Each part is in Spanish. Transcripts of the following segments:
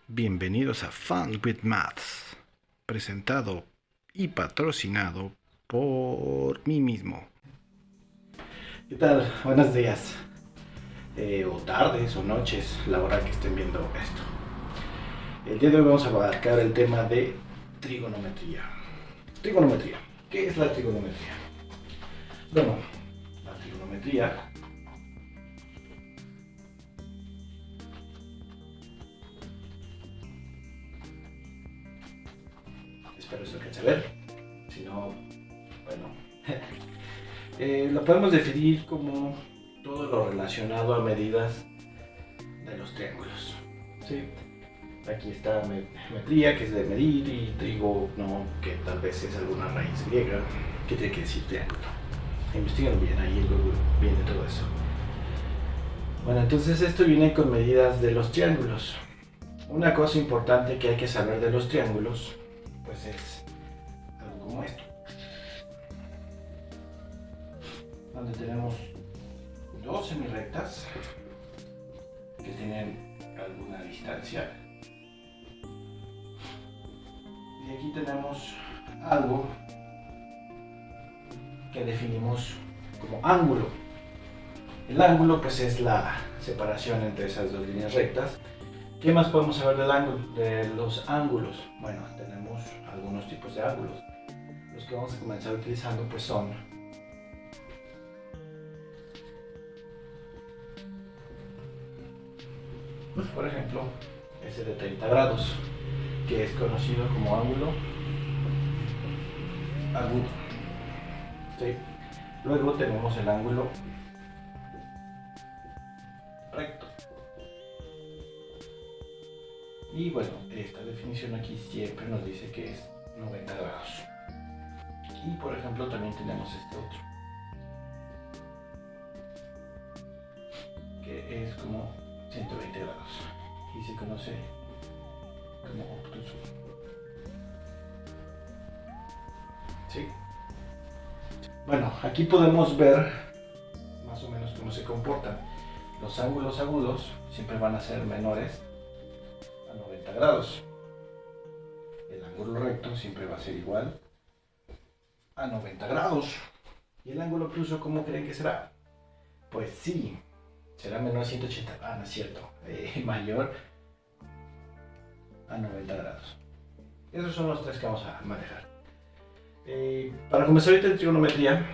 Bienvenidos a Fun with Maths, presentado y patrocinado por mí mismo. ¿Qué tal? Buenos días, o tardes o noches, la hora que estén viendo esto. El día de hoy vamos a abarcar el tema de trigonometría. Trigonometría. ¿Qué es la trigonometría? Bueno, la trigonometría espero eso alcance a ver, si no, bueno, lo podemos definir como todo lo relacionado a medidas de los triángulos. ¿Sí? Aquí está metría, que es de medir, y trigo, no, que tal vez es alguna raíz griega, que tiene que decir triángulo. Investígalo bien, ahí luego viene todo eso. Bueno, entonces esto viene con medidas de los triángulos. Una cosa importante que hay que saber de los triángulos, pues es algo como esto, donde tenemos dos semirrectas que tienen alguna distancia, y aquí tenemos algo que definimos como ángulo. El ángulo pues es la separación entre esas dos líneas rectas. ¿Qué más podemos saber del ángulo, de los ángulos? Bueno, tenemos algunos tipos de ángulos. Los que vamos a comenzar utilizando pues son por ejemplo ese de 30 grados, que es conocido como ángulo agudo. ¿Sí? Luego tenemos el ángulo recto. Y bueno, esta definición aquí siempre nos dice que es 90 grados. Y por ejemplo también tenemos este otro, que es como 120 grados y se conoce como obtuso. ¿Sí? Bueno, aquí podemos ver más o menos cómo se comportan. Los ángulos agudos siempre van a ser menores a 90 grados. El ángulo recto siempre va a ser igual a 90 grados. ¿Y el ángulo obtuso cómo creen que será? Pues sí, será menor a 180. Ah, no es cierto. Mayor a 90 grados. Esos son los tres que vamos a manejar. Para comenzar ahorita en trigonometría,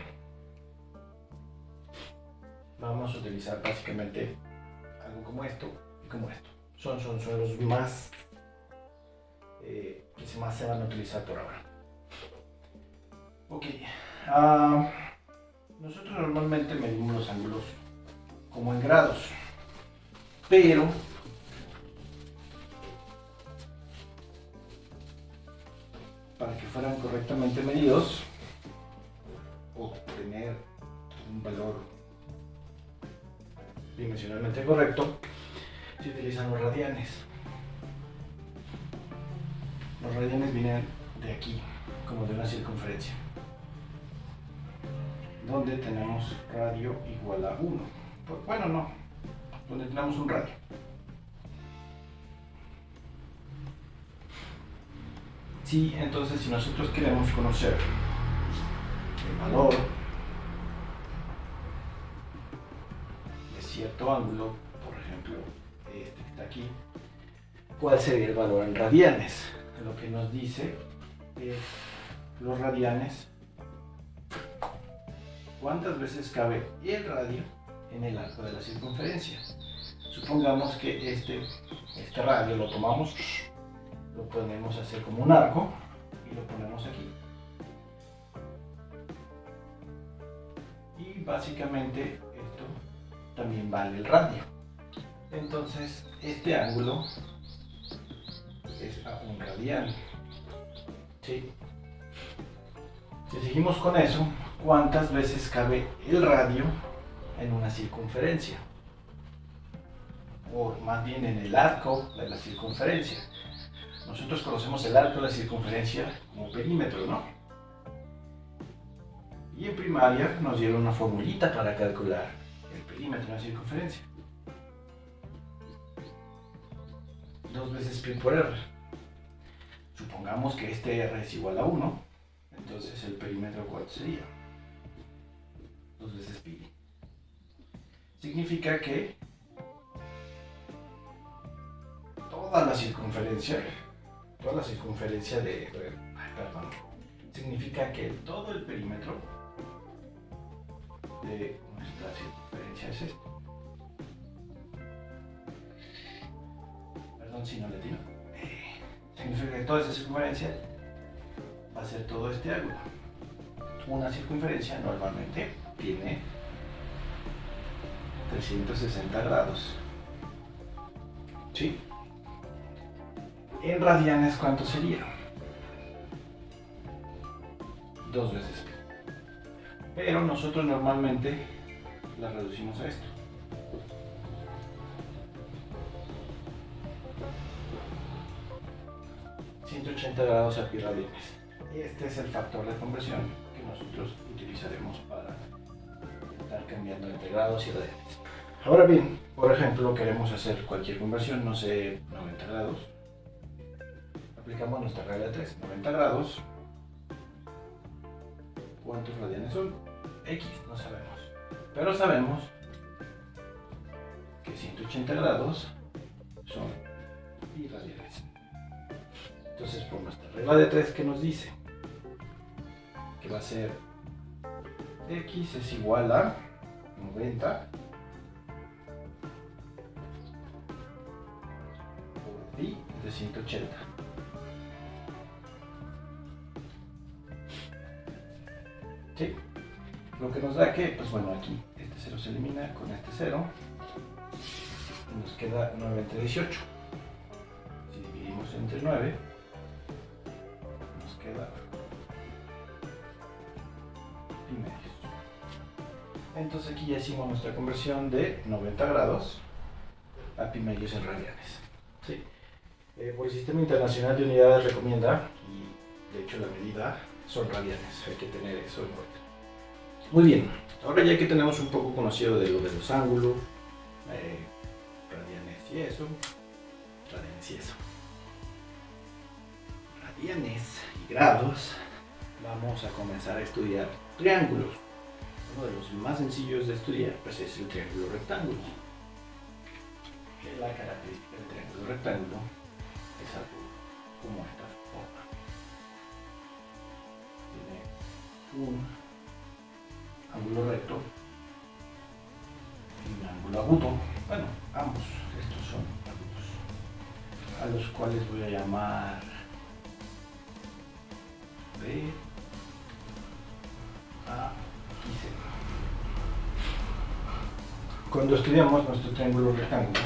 vamos a utilizar básicamente algo como esto y como esto. Son los más que más se van a utilizar por ahora. Ok. Nosotros normalmente medimos los ángulos como en grados, pero para que fueran correctamente medidos o tener un valor dimensionalmente correcto, se utilizan los radianes. Los radianes vienen de aquí, como de una circunferencia, donde tenemos radio igual a 1. Bueno, no, donde tenemos un radio. Sí, entonces si nosotros queremos conocer el valor de cierto ángulo, por ejemplo este que está aquí, ¿cuál sería el valor en radianes? Lo que nos dice es los radianes, cuántas veces cabe el radio en el arco de la circunferencia. Supongamos que este radio lo tomamos, lo podemos hacer como un arco y lo ponemos aquí. Y básicamente esto también vale el radio. Entonces este ángulo es a un radian. ¿Sí? Si seguimos con eso, ¿cuántas veces cabe el radio en una circunferencia? O más bien en el arco de la circunferencia. Nosotros conocemos el arco de la circunferencia como perímetro, ¿no? Y en primaria nos dieron una formulita para calcular el perímetro de la circunferencia. 2 veces pi por r. Supongamos que este r es igual a 1, entonces el perímetro ¿cuánto sería? 2 veces pi. Significa que toda la circunferencia significa que todo el perímetro de nuestra circunferencia es esto. Perdón si no le tiro. Significa que toda esa circunferencia va a ser todo este ángulo. Una circunferencia normalmente tiene 360 grados. ¿Sí? En radianes, ¿cuánto sería? 2 veces pi. Pero nosotros normalmente la reducimos a esto. $180 a pi radianes. Este es el factor de conversión que nosotros utilizaremos para estar cambiando entre grados y radianes. Ahora bien, por ejemplo, queremos hacer cualquier conversión, no sé, 90 grados. Aplicamos nuestra regla de 3, 90 grados. ¿Cuántos radianes son? X, no sabemos. Pero sabemos que 180 grados son pi radianes. Entonces, por nuestra regla de 3, ¿qué nos dice? Que va a ser X es igual a 90 por pi de 180. ¿Sí? Lo que nos da que, pues bueno, aquí este 0 se elimina con este 0. Y nos queda 9 entre 18. Si dividimos entre 9, nos queda pi medios. Entonces aquí ya hicimos nuestra conversión de 90 grados a pi medios en radianes. ¿Sí? Por el Sistema Internacional de Unidades recomienda, y de hecho la medida son radianes, hay que tener eso en cuenta. Muy bien, ahora ya que tenemos un poco conocido de lo de los ángulos, radianes y eso, radianes y grados, vamos a comenzar a estudiar triángulos. Uno de los más sencillos de estudiar pues es el triángulo rectángulo. La característica del triángulo rectángulo es algo como esta forma. Tiene un ángulo recto y un ángulo agudo. Bueno, ambos estos son agudos, a los cuales voy a llamar B, A y C. Cuando estudiamos nuestro triángulo rectángulo,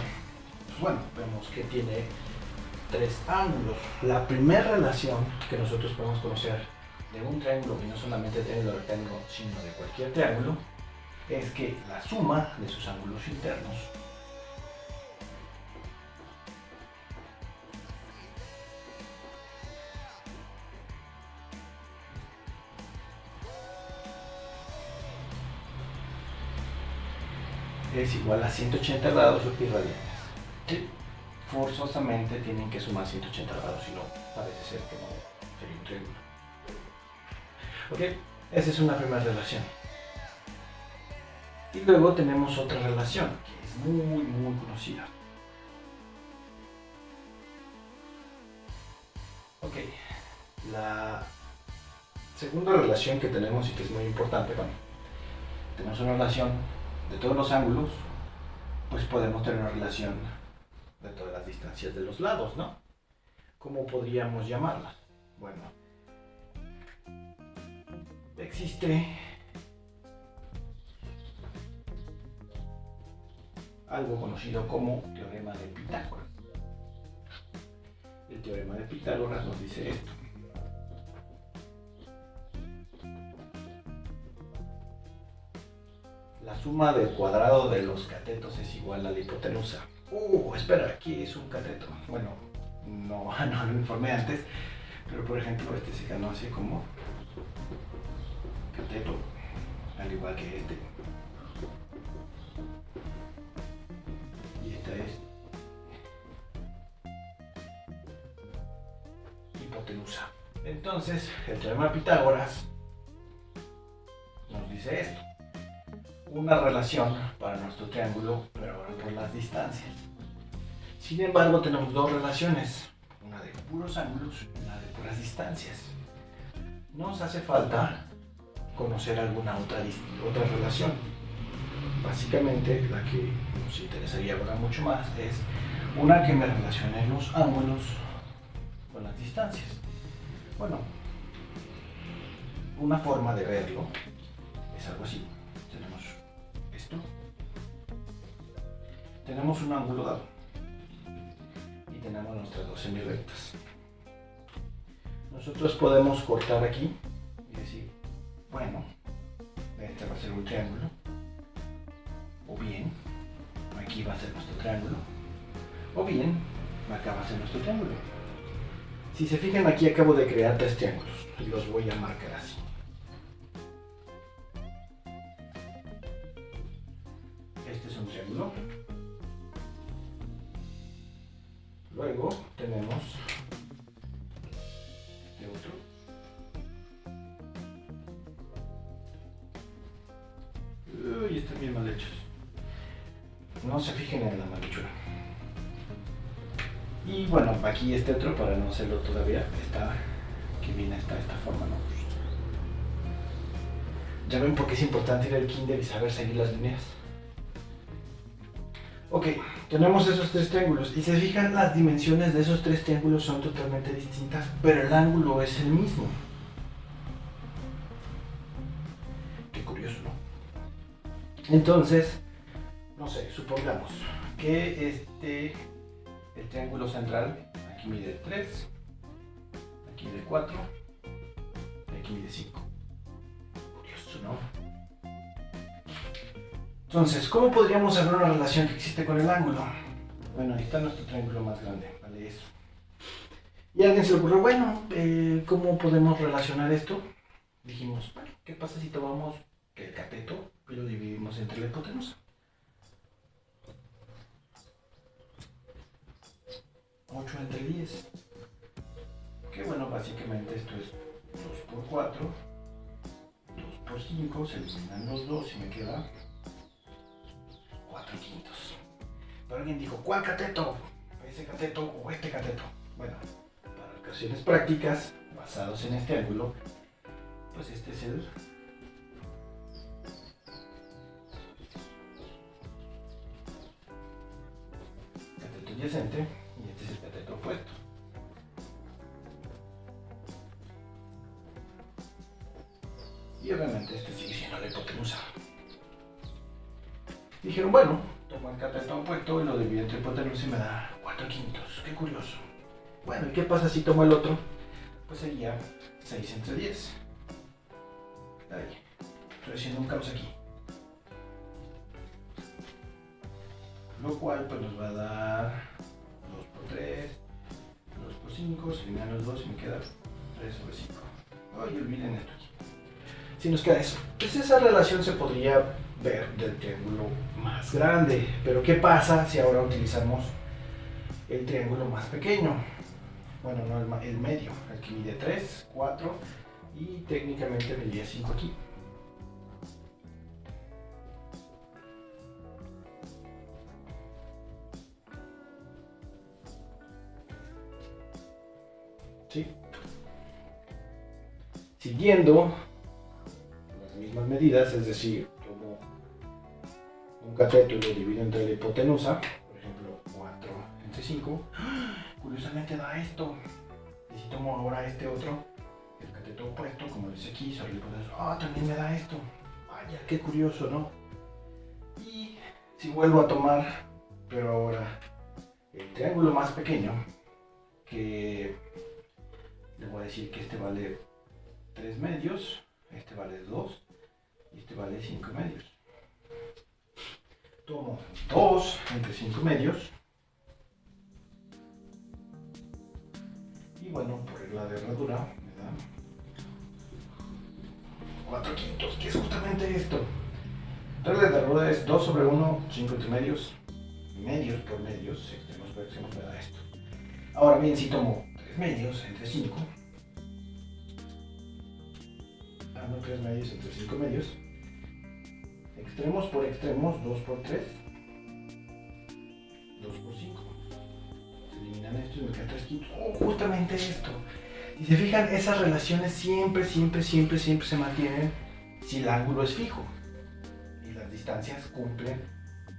pues bueno, vemos que tiene 3 ángulos. La primera relación que nosotros podemos conocer de un triángulo, y no solamente de triángulo rectángulo, sino de cualquier triángulo, es que la suma de sus ángulos internos es igual a 180 grados o pi radianes. ¿Sí? Forzosamente tienen que sumar 180 grados, si no, parece ser que no sería un triángulo. ¿Ok? Esa es una primera relación. Y luego tenemos otra relación que es muy conocida. Ok, la segunda relación que tenemos y que es muy importante, bueno, tenemos una relación de todos los ángulos, pues podemos tener una relación de todas las distancias de los lados, ¿no? ¿Cómo podríamos llamarla? Bueno, existe algo conocido como teorema de Pitágoras. El teorema de Pitágoras nos dice esto. La suma del cuadrado de los catetos es igual a la hipotenusa. Espera, aquí es un cateto. Bueno, no lo informé antes, pero por ejemplo este se conoce como cateto, al igual que este. Y esta es hipotenusa. Entonces, el teorema de Pitágoras nos dice esto. Una relación para nuestro triángulo, pero ahora por las distancias. Sin embargo, tenemos dos relaciones, una de puros ángulos y una de puras distancias. Nos hace falta conocer alguna otra relación. Básicamente, la que nos interesaría ahora mucho más es una que me relacione los ángulos con las distancias. Bueno, una forma de verlo es algo así. Tenemos esto. Tenemos un ángulo dado. Y tenemos nuestras dos semirectas. Nosotros podemos cortar aquí y decir, bueno, este va a ser un triángulo. O bien, aquí va a ser nuestro triángulo. O bien, acá va a ser nuestro triángulo. Si se fijan, aquí acabo de crear tres triángulos y los voy a marcar así. Este es un triángulo. Luego tenemos este otro. Uy, están bien mal hechos. No se fijen en la mal hechura. Y bueno, aquí este otro, para no hacerlo todavía, está que viene esta forma, ¿no? Ya ven por qué es importante ir al kinder y saber seguir las líneas. Ok, tenemos esos tres triángulos y se fijan, las dimensiones de esos tres triángulos son totalmente distintas, pero el ángulo es el mismo. Qué curioso, ¿no? Entonces, no sé, supongamos que el triángulo central aquí mide 3, aquí mide 4 y aquí mide 5. Curioso, ¿no? Entonces, ¿cómo podríamos saber una relación que existe con el ángulo? Bueno, ahí está nuestro triángulo más grande, vale eso. Y a alguien se le ocurrió, bueno, ¿cómo podemos relacionar esto? Dijimos, bueno, ¿qué pasa si tomamos el cateto y lo dividimos entre la hipotenusa? 8 entre 10. Que bueno, básicamente esto es 2 por 4, 2 por 5, se eliminan los 2 y me queda 4 quintos. Pero alguien dijo, ¿cuál cateto? ¿Ese cateto o este cateto? Bueno, para ocasiones prácticas, basados en este ángulo, pues este es el cateto adyacente y este es el cateto opuesto. Y obviamente este sigue siendo la hipotenusa. Dijeron, bueno, tomo el cateto opuesto y lo divido entre hipotenusa y me da 4 quintos. Qué curioso. Bueno, ¿y qué pasa si tomo el otro? Pues sería 6 entre 10. Ahí. Estoy haciendo un caos aquí. Lo cual pues nos va a dar 2 por 3, 2 por 5, se eliminan los 2 y me queda 3 sobre 5. Oye, olviden esto aquí. Si nos queda eso. Pues esa relación se podría ver del triángulo más grande. Pero ¿qué pasa si ahora utilizamos el triángulo más pequeño? Bueno, no el medio, el que mide 3, 4 y técnicamente medía 5 aquí. ¿Sí? Siguiendo las mismas medidas, es decir, tomo un cateto y lo divido entre la hipotenusa, por ejemplo 4 entre 5, curiosamente da esto. Y si tomo ahora este otro, el cateto opuesto, como dice aquí, sobre la hipotenusa, también me da esto. Vaya, qué curioso, ¿no? Y si vuelvo a tomar, pero ahora el triángulo más pequeño, que le voy a decir que este vale 3 medios, este vale 2 y este vale 5 medios. Tomo 2 entre 5 medios y bueno, por regla de herradura me da 4 quintos, que es justamente esto. Regla de herradura es 2 sobre 1, 5 entre medios, medios por medios, extremos por extremos me da esto. Ahora bien, si tomo 3 3 medios entre 5. No, 3 medios entre 5 medios. Extremos por extremos, 2 por 3. 2 por 5. Se eliminan estos y me quedan 3 quintos. Oh, justamente esto. Y se fijan, esas relaciones siempre se mantienen si el ángulo es fijo. Y las distancias cumplen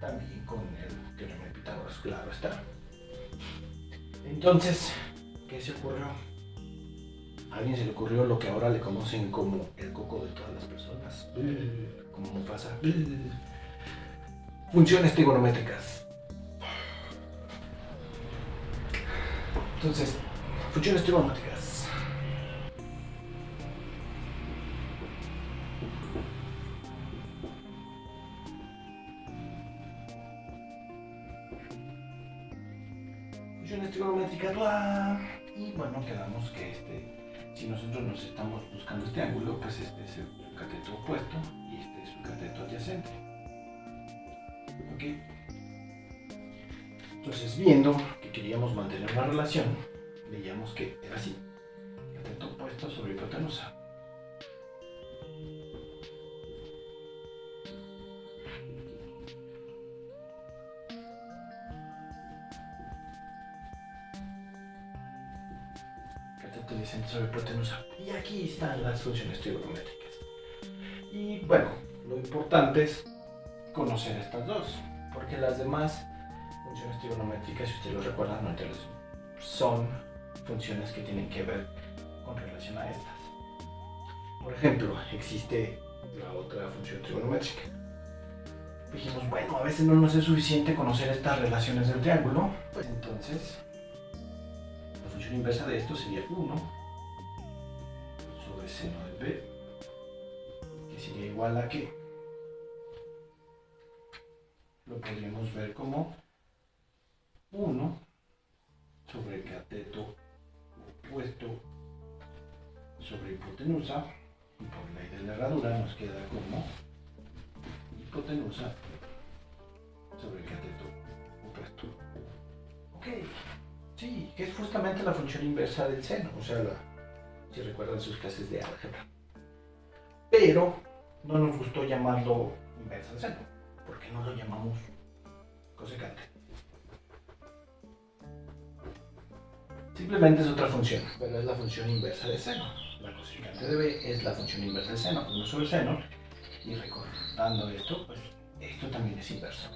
también con el teorema de Pitágoras, claro está. Entonces, ¿qué se ocurrió? A alguien se le ocurrió lo que ahora le conocen como el coco de todas las personas. Como Mufasa. Funciones trigonométricas. Entonces, funciones trigonométricas. Funciones trigonométricas. Y bueno, quedamos que si nosotros nos estamos buscando este ángulo, pues este es el cateto opuesto y este es su cateto adyacente. ¿Ok? Entonces, viendo que queríamos mantener una relación, veíamos que era así. Cateto opuesto sobre hipotenusa. Cateto adyacente sobre hipotenusa. Y aquí están las funciones trigonométricas. Y bueno, lo importante es conocer estas dos, porque las demás funciones trigonométricas, si ustedes lo recuerdan, no son funciones que tienen que ver con relación a estas. Por ejemplo, existe la otra función trigonométrica. Dijimos, bueno, a veces no nos es suficiente conocer estas relaciones del triángulo, pues entonces la función inversa de esto sería 1 sobre seno de b, que sería igual a que lo podríamos ver como 1 sobre cateto opuesto sobre hipotenusa, y por ley de la herradura nos queda como hipotenusa sobre el cateto opuesto. Ok, sí, que es justamente la función inversa del seno, o sea, si recuerdan sus clases de álgebra. Pero no nos gustó llamarlo inversa del seno, porque no lo llamamos cosecante. Simplemente es otra función, pero es la función inversa del seno. La cosecante de b es la función inversa del seno, 1 sobre el seno. Y recordando esto, pues esto también es inverso.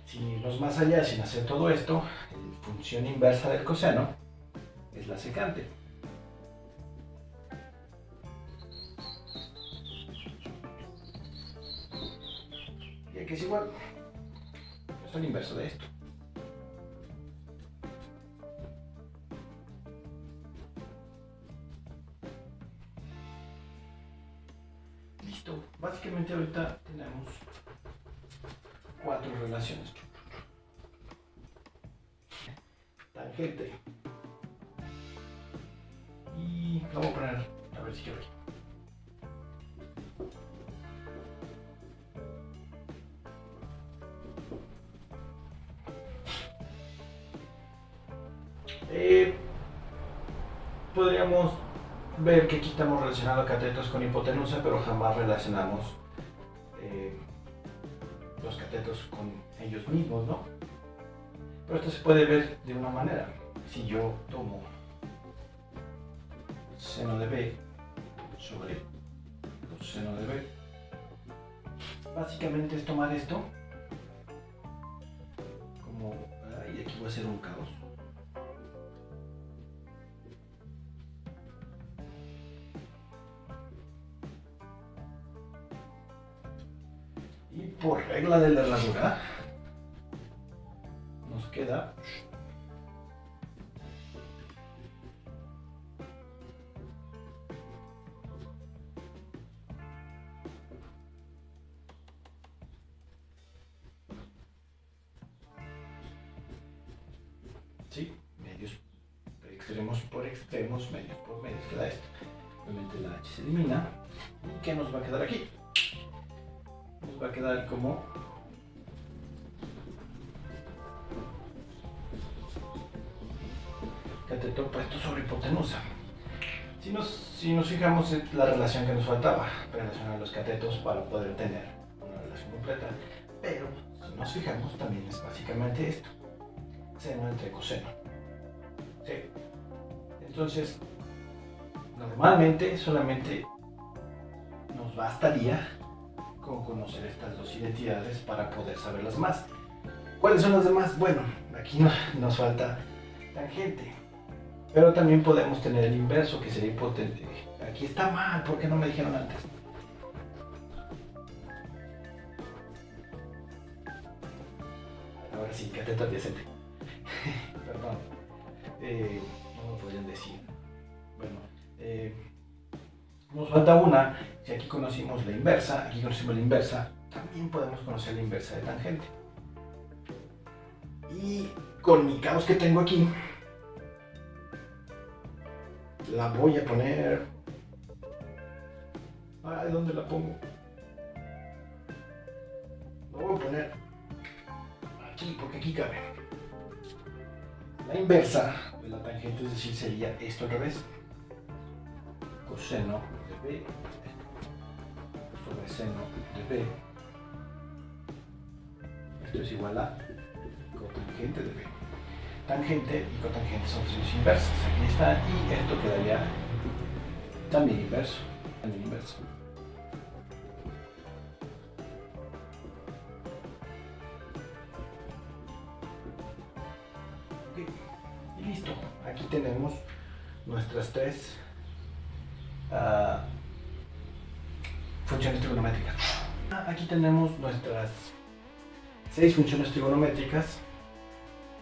Sin irnos más allá, sin hacer todo esto, la función inversa del coseno es la secante. Y aquí es igual, es el inverso de esto. Listo, básicamente ahorita tenemos 4 relaciones. Tangente. Y lo voy a poner, a ver si quiero aquí. Podríamos ver que aquí estamos relacionando catetos con hipotenusa, pero jamás relacionamos los catetos con ellos mismos, ¿no? Pero esto se puede ver de una manera. Si yo tomo seno de b sobre coseno de b, básicamente es tomar esto como, y aquí voy a hacer un caos. Y por regla de la herradura nos queda ¿sí? Medios extremos por extremos, medios por medios, queda esto. Obviamente la h se elimina. ¿Y qué nos va a quedar aquí? Nos va a quedar como cateto opuesto sobre hipotenusa. Si nos fijamos en la relación que nos faltaba, relacionar los catetos para poder tener una relación completa. Pero si nos fijamos también es básicamente esto, seno entre coseno. ¿Sí? Entonces, normalmente solamente nos bastaría con conocer estas dos identidades para poder saberlas más. ¿Cuáles son las demás? Bueno, aquí nos falta tangente, pero también podemos tener el inverso, que sería hipotente. Aquí está mal, ¿por qué no me dijeron antes? Ahora sí, cateto adyacente. Perdón, no me podrían decir. Bueno, nos falta una. Si aquí conocimos la inversa, también podemos conocer la inversa de tangente. Y con mi caos que tengo aquí, la voy a poner... Ay, ¿dónde la pongo? La voy a poner aquí, porque aquí cabe. La inversa de la tangente, es decir, sería esto al revés. Coseno de B sobre seno de B. Esto es igual a cotangente de B. Tangente y cotangente son signos inversos. Aquí está, y esto quedaría también inverso. Okay. Y listo. Aquí tenemos nuestras tres funciones trigonométricas. Aquí tenemos nuestras 6 funciones trigonométricas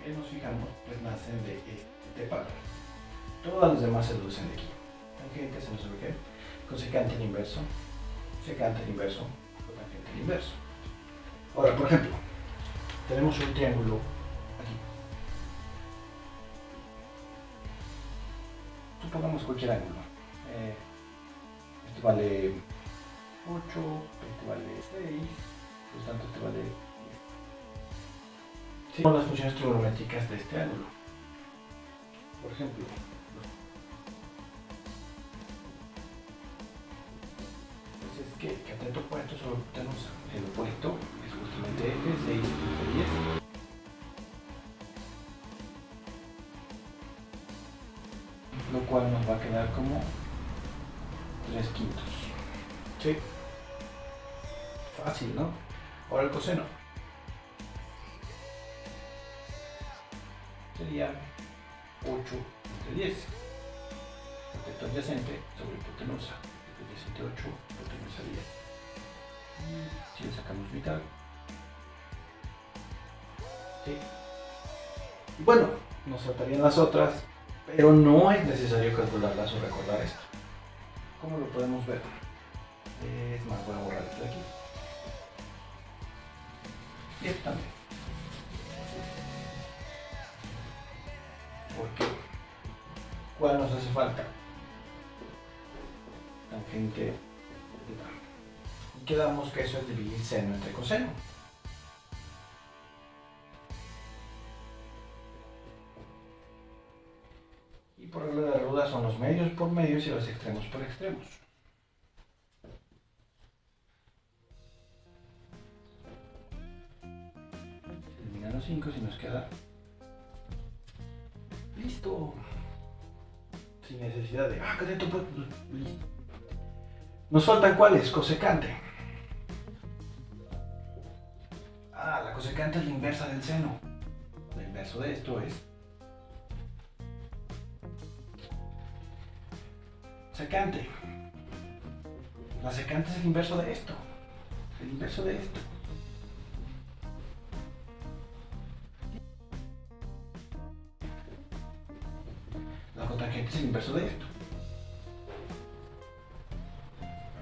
que nos fijamos, pues nacen de este par. Todas las demás se deducen de aquí. Tangente se nos qué, cosecante al inverso, secante al inverso, cotangente al inverso. Ahora, por ejemplo, tenemos un triángulo aquí. Supongamos cualquier ángulo. Este vale 8, este vale 6, por lo tanto este vale 10. Sí, son las funciones trigonométricas de este ángulo. Por ejemplo, entonces que cateto opuesto sobre hipotenusa. El opuesto es justamente este, 6 entre 10. Lo cual nos va a quedar como 3/5. Sí. Fácil, ¿no? Ahora el coseno. Sería 8 entre 10. Cateto adyacente sobre hipotenusa. Cateto adyacente 8, hipotenusa 10. Y si le sacamos mitad. Sí. Y bueno, nos faltarían las otras, pero no es necesario calcularlas o recordar esto. ¿Cómo lo podemos ver? Es más, voy a borrar esto de aquí. Y esto también. ¿Por qué? ¿Cuál nos hace falta? Tangente de tal. Y quedamos que eso es dividir seno entre coseno. Y por regla de ruda son los medios por medios y los extremos por extremos. Se eliminan los 5 y nos queda listo. Sin necesidad de cateto pues, listo. Nos faltan cuáles, cosecante. La cosecante es la inversa del seno. La inverso de esto es secante. La secante es el inverso de esto. El inverso de esto. La cotangente es el inverso de esto.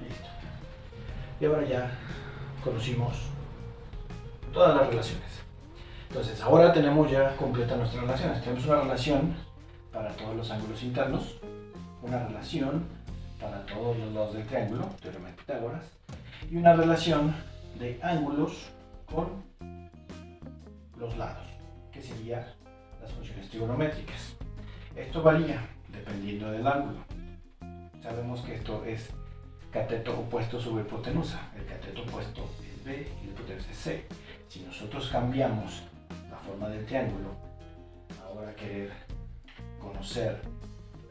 Listo. Y ahora ya conocimos todas las relaciones. Entonces, ahora tenemos ya completas nuestras relaciones. Tenemos una relación para todos los ángulos internos, una relación para todos los lados del triángulo, teorema de Pitágoras, y una relación de ángulos con los lados, que serían las funciones trigonométricas. Esto varía dependiendo del ángulo. Sabemos que esto es cateto opuesto sobre hipotenusa. El cateto opuesto es B y la hipotenusa es C. Si nosotros cambiamos la forma del triángulo, ahora querer conocer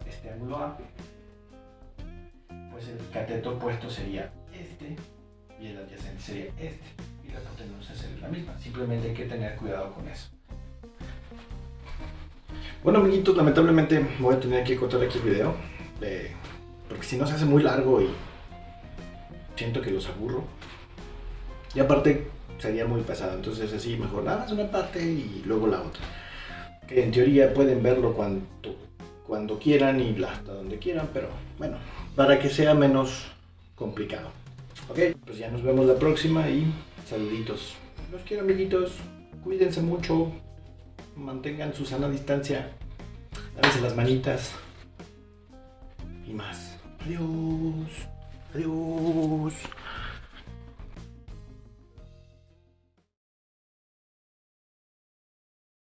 este ángulo A, pues el cateto opuesto sería este y el adyacente sería este y la hipotenusa sería la misma. Simplemente hay que tener cuidado con eso. Bueno, amiguitos, lamentablemente voy a tener que cortar aquí el video porque si no se hace muy largo y siento que los aburro y aparte sería muy pesado, entonces así mejor nada más una parte y luego la otra, que en teoría pueden verlo cuando quieran y hasta donde quieran, pero bueno, para que sea menos complicado. Ok, pues ya nos vemos la próxima y saluditos. Los quiero, amiguitos, cuídense mucho, mantengan su sana distancia, lávense las manitas y más. Adiós, adiós.